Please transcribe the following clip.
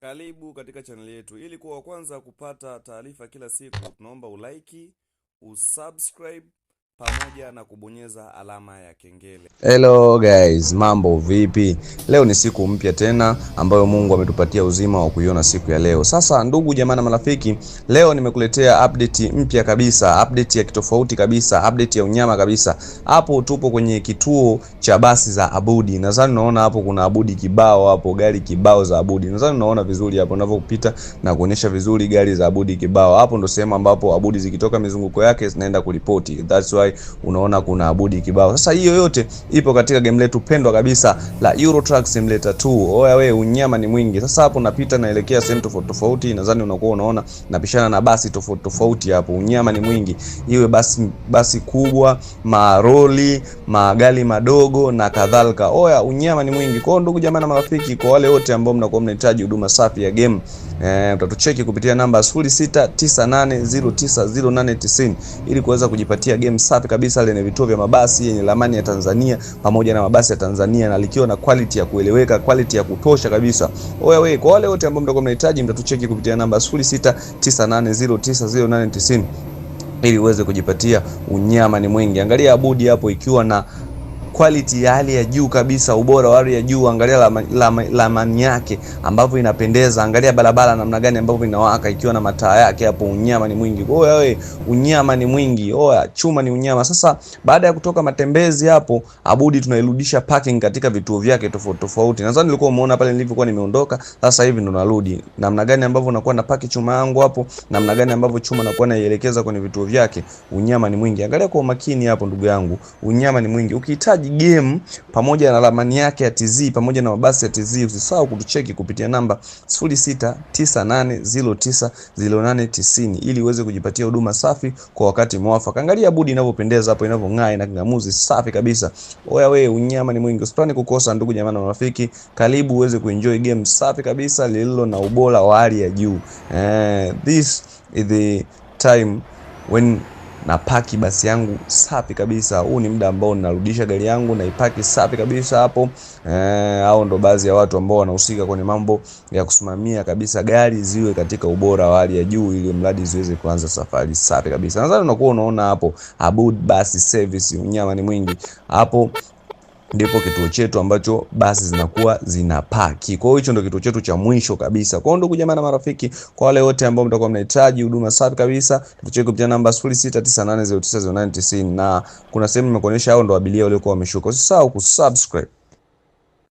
Karibu katika channel yetu. Ili kuwa wa kwanza kupata taarifa kila siku, tunaomba ulike, usubscribe pamoja na kubonyeza alama ya kengele. Hello guys, mambo vipi? Leo ni siku mpya tena ambayo Mungu ametupatia uzima wa kuiona siku ya leo. Sasa ndugu jamaa na marafiki, leo nimekuletea update mpya kabisa, update ya kitofauti kabisa, update ya unyama kabisa. Hapo tupo kwenye kituo cha basi za Abudi. Nadhani unaona hapo kuna Abudi kibao hapo, gari kibao za Abudi. Nadhani unaona vizuri hapo unavyopita na kuonyesha vizuri gari za Abudi kibao. Hapo ndo sehemu ambapo Abudi zikitoka mizunguko yake zinaenda kuripoti. That's why unaona kuna Abudi kibao. Sasa hiyo yote ipo katika game letu pendwa kabisa la Euro Truck Simulator 2. Oya we, unyama ni mwingi. Sasa hapo napita naelekea sehemu tofauti tofauti, nadhani unakuwa unaona napishana na basi tofauti tofauti hapo. Unyama ni mwingi. Iwe basi kubwa, maroli, magari madogo na kadhalika. Oya, unyama ni mwingi. Kwa ndugu jamaa na marafiki, kwa wale wote ambao mnakuwa mnahitaji huduma safi ya game, utatucheki kupitia namba 0698090890 ili kuweza kujipatia game safi kabisa lenye vituo vya mabasi yenye ramani ya Tanzania pamoja na mabasi ya Tanzania na likiwa na quality ya kueleweka, quality ya kutosha kabisa. Oya we, kwa wale wote ambao mtakuwa mnahitaji mtatucheki kupitia namba 0698090890 ili uweze kujipatia unyama ni mwingi. Angalia Abudi hapo ikiwa na quality ya hali ya juu kabisa, ubora wa hali ya juu. Angalia ramani yake ambavyo inapendeza, angalia barabara namna gani ambavyo inawaka ikiwa na mataa yake hapo. Unyama ni mwingi. Oya we, unyama ni mwingi. Oya, chuma ni unyama. Sasa baada ya kutoka matembezi hapo Abudi tunairudisha parking katika vituo vyake tofauti tofauti. Nadhani nilikuwa umeona pale nilivyokuwa nimeondoka, sasa hivi ndo narudi. Namna gani ambavyo nakuwa na paki chuma yangu hapo, namna gani ambavyo chuma nakuwa naielekeza kwenye vituo vyake. Unyama ni mwingi. Angalia kwa makini hapo ndugu yangu. Unyama ni mwingi. Ukihitaji game pamoja na ramani yake ya TZ pamoja na mabasi ya TZ, usisahau kutucheki kupitia namba 0698090890 ili uweze kujipatia huduma safi kwa wakati mwafaka. Angalia Abudi inavyopendeza hapo, inavyong'aa na kingamuzi safi kabisa. Oya we, unyama ni mwingi. Usipani kukosa ndugu jamaa na marafiki, karibu uweze kuenjoy game safi kabisa lililo na ubora wa hali ya juu. This is the time when na paki basi yangu safi kabisa. Huu ni muda ambao ninarudisha gari yangu na ipaki safi kabisa hapo. Hao ndo baadhi ya watu ambao wanahusika kwenye mambo ya kusimamia kabisa gari ziwe katika ubora wa hali ya juu ili mradi ziweze kuanza safari safi kabisa. Nadhani unakuwa unaona hapo Abudi Bus Service. Unyama ni mwingi. Hapo ndipo kituo chetu ambacho basi zinakuwa zinapaki. Kwa hiyo hicho ndio kituo chetu cha mwisho kabisa. Kwa ndugu jamaa na marafiki, kwa wale wote ambao mtakuwa mnahitaji huduma safi kabisa, tucheke kupitia namba 0698090890 na kuna sehemu nimekuonyesha hao ndo abiria waliokuwa wameshuka. Usisahau kusubscribe